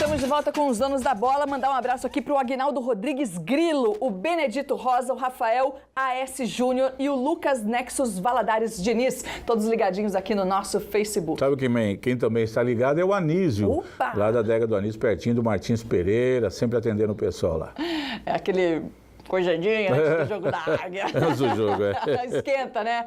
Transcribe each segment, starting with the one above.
Estamos de volta com os donos da bola. Mandar um abraço aqui para o Aguinaldo Rodrigues Grilo, o Benedito Rosa, o Rafael A.S. Júnior e o Lucas Nexus Valadares Diniz. Todos ligadinhos aqui no nosso Facebook. Sabe quem também está ligado é o Anísio. Opa! Lá da adega do Anísio, pertinho do Martins Pereira, sempre atendendo o pessoal lá. É aquele... Coisadinha antes do jogo da Águia. Antes do jogo, Esquenta, né?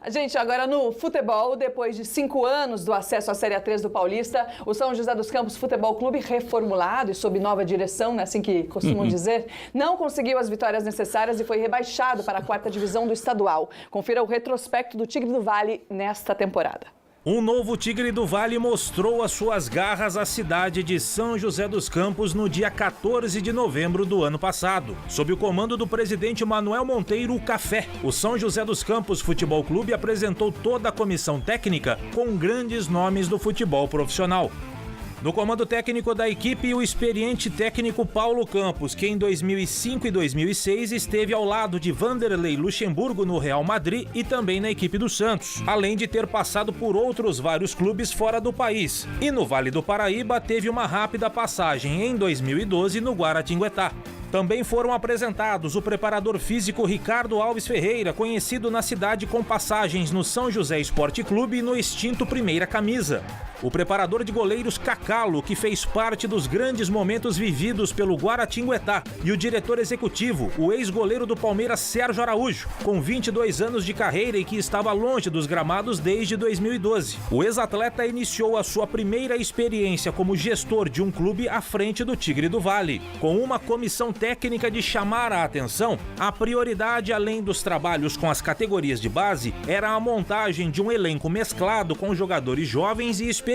Gente, agora no futebol, depois de 5 anos do acesso à Série A3 do Paulista, o São José dos Campos Futebol Clube, reformulado e sob nova direção, né, assim que costumam dizer, não conseguiu as vitórias necessárias e foi rebaixado para a 4ª divisão do estadual. Confira o retrospecto do Tigre do Vale nesta temporada. Um novo Tigre do Vale mostrou as suas garras à cidade de São José dos Campos no dia 14 de novembro do ano passado. Sob o comando do presidente Manuel Monteiro Café, o São José dos Campos Futebol Clube apresentou toda a comissão técnica com grandes nomes do futebol profissional. No comando técnico da equipe, o experiente técnico Paulo Campos, que em 2005 e 2006 esteve ao lado de Vanderlei Luxemburgo no Real Madrid e também na equipe do Santos, além de ter passado por outros vários clubes fora do país. E no Vale do Paraíba teve uma rápida passagem em 2012 no Guaratinguetá. Também foram apresentados o preparador físico Ricardo Alves Ferreira, conhecido na cidade com passagens no São José Esporte Clube e no extinto Primeira Camisa. O preparador de goleiros Cacalo, que fez parte dos grandes momentos vividos pelo Guaratinguetá. E o diretor executivo, o ex-goleiro do Palmeiras Sérgio Araújo, com 22 anos de carreira e que estava longe dos gramados desde 2012. O ex-atleta iniciou a sua primeira experiência como gestor de um clube à frente do Tigre do Vale. Com uma comissão técnica de chamar a atenção, a prioridade, além dos trabalhos com as categorias de base, era a montagem de um elenco mesclado com jogadores jovens e experientes,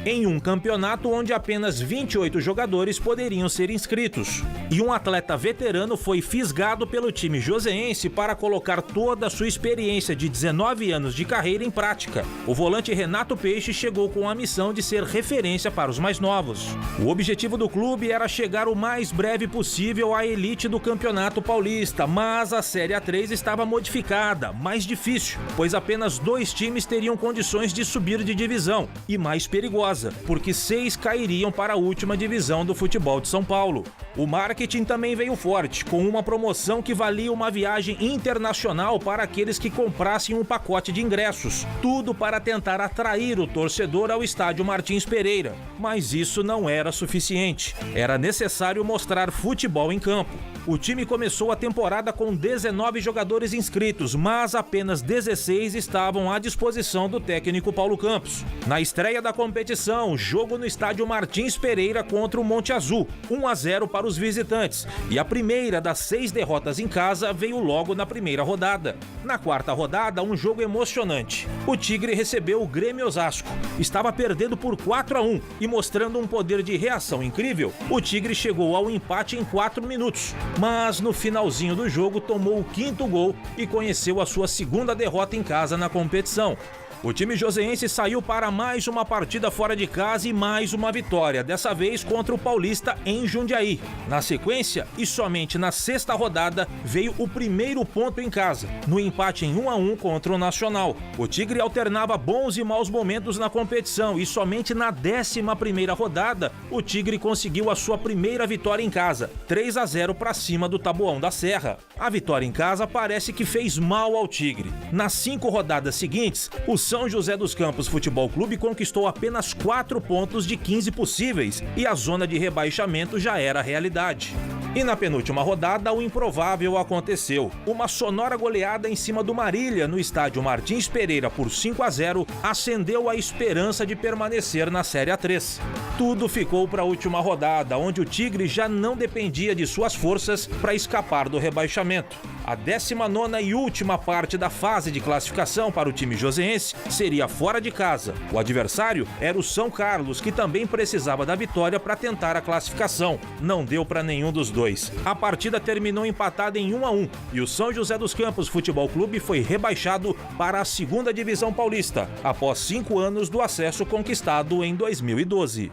em um campeonato onde apenas 28 jogadores poderiam ser inscritos. E um atleta veterano foi fisgado pelo time joseense para colocar toda a sua experiência de 19 anos de carreira em prática. O volante Renato Peixe chegou com a missão de ser referência para os mais novos. O objetivo do clube era chegar o mais breve possível à elite do Campeonato Paulista, mas a Série A3 estava modificada, mais difícil, pois apenas 2 times teriam condições de subir de divisão, e mais perigosa, porque 6 cairiam para a última divisão do futebol de São Paulo. O marketing também veio forte, com uma promoção que valia uma viagem internacional para aqueles que comprassem um pacote de ingressos, tudo para tentar atrair o torcedor ao estádio Martins Pereira. Mas isso não era suficiente. Era necessário mostrar futebol em campo. O time começou a temporada com 19 jogadores inscritos, mas apenas 16 estavam à disposição do técnico Paulo Campos. Na estreia da competição, jogo no estádio Martins Pereira contra o Monte Azul, 1-0 para os visitantes. E a primeira das 6 derrotas em casa veio logo na primeira rodada. Na 4ª rodada, um jogo emocionante. O Tigre recebeu o Grêmio Osasco. Estava perdendo por 4-1 e mostrando um poder de reação incrível, o Tigre chegou ao empate em 4 minutos. Mas no finalzinho do jogo tomou o 5º gol e conheceu a sua 2ª derrota em casa na competição. O time joseense saiu para mais uma partida fora de casa e mais uma vitória, dessa vez contra o Paulista em Jundiaí. Na sequência, e somente na 6ª rodada, veio o primeiro ponto em casa, no empate em 1-1 contra o Nacional. O Tigre alternava bons e maus momentos na competição e somente na 11ª rodada, o Tigre conseguiu a sua primeira vitória em casa, 3-0 para cima do Taboão da Serra. A vitória em casa parece que fez mal ao Tigre. Nas 5 rodadas seguintes, o São José dos Campos Futebol Clube conquistou apenas 4 pontos de 15 possíveis e a zona de rebaixamento já era realidade. E na penúltima rodada, o improvável aconteceu. Uma sonora goleada em cima do Marília no estádio Martins Pereira por 5-0 acendeu a esperança de permanecer na Série A3. Tudo ficou para a última rodada, onde o Tigre já não dependia de suas forças para escapar do rebaixamento. A 19ª e última parte da fase de classificação para o time joseense seria fora de casa. O adversário era o São Carlos, que também precisava da vitória para tentar a classificação. Não deu para nenhum dos dois. A partida terminou empatada em 1-1 e o São José dos Campos Futebol Clube foi rebaixado para a 2ª Divisão Paulista, após 5 anos do acesso conquistado em 2012.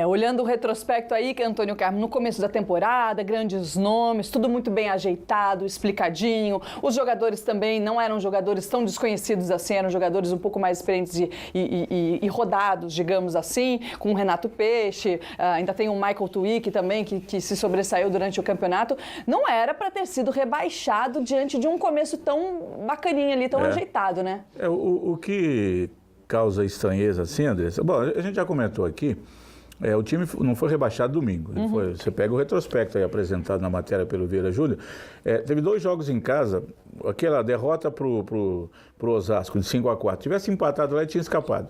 Olhando o retrospecto aí, que Antônio Carmo, no começo da temporada, grandes nomes, tudo muito bem ajeitado, explicadinho. Os jogadores também não eram jogadores tão desconhecidos assim, eram jogadores um pouco mais experientes e rodados, digamos assim, com o Renato Peixe, ainda tem o Michael Tuick também, que se sobressaiu durante o campeonato. Não era para ter sido rebaixado diante de um começo tão bacaninha ali, tão ajeitado, né? O que causa estranheza assim, Andressa, bom, a gente já comentou aqui, o time não foi rebaixado domingo. Você pega o retrospecto aí apresentado na matéria pelo Vieira Júnior. Teve 2 jogos em casa, aquela derrota pro Osasco de 5-4. Tivesse empatado lá, ele tinha escapado.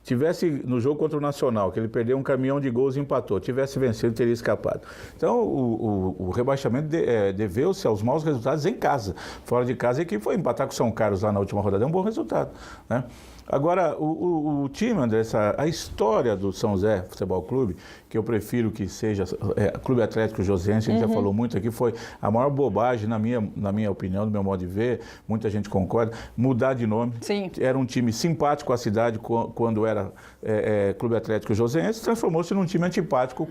Tivesse no jogo contra o Nacional, que ele perdeu um caminhão de gols e empatou, tivesse vencido, teria escapado. Então, o rebaixamento deveu-se aos maus resultados em casa. Fora de casa, a equipe foi empatar com o São Carlos lá na última rodada, é um bom resultado, né? Agora, o time, André, a história do São José Futebol Clube, que eu prefiro que seja Clube Atlético Joseense, a gente já falou muito aqui, foi a maior bobagem, na minha opinião, do meu modo de ver, muita gente concorda, mudar de nome. Sim. Era um time simpático à cidade quando era Clube Atlético Joseense, transformou-se num time antipático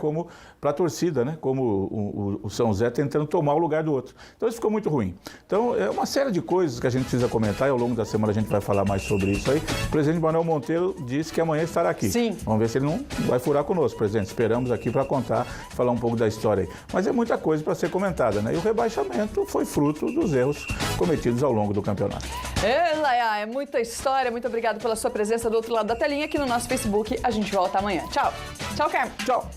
para a torcida, né? Como o São José tentando tomar o lugar do outro. Então isso ficou muito ruim. Então é uma série de coisas que a gente precisa comentar e ao longo da semana a gente vai falar mais sobre isso aí. O presidente Manuel Monteiro disse que amanhã estará aqui. Sim. Vamos ver se ele não vai furar conosco, presidente. Esperamos aqui para contar, falar um pouco da história aí. Mas é muita coisa para ser comentada, né? E o rebaixamento foi fruto dos erros cometidos ao longo do campeonato. Laia, é muita história. Muito obrigado pela sua presença do outro lado da telinha aqui no nosso Facebook. A gente volta amanhã. Tchau. Tchau, Carmo. Tchau.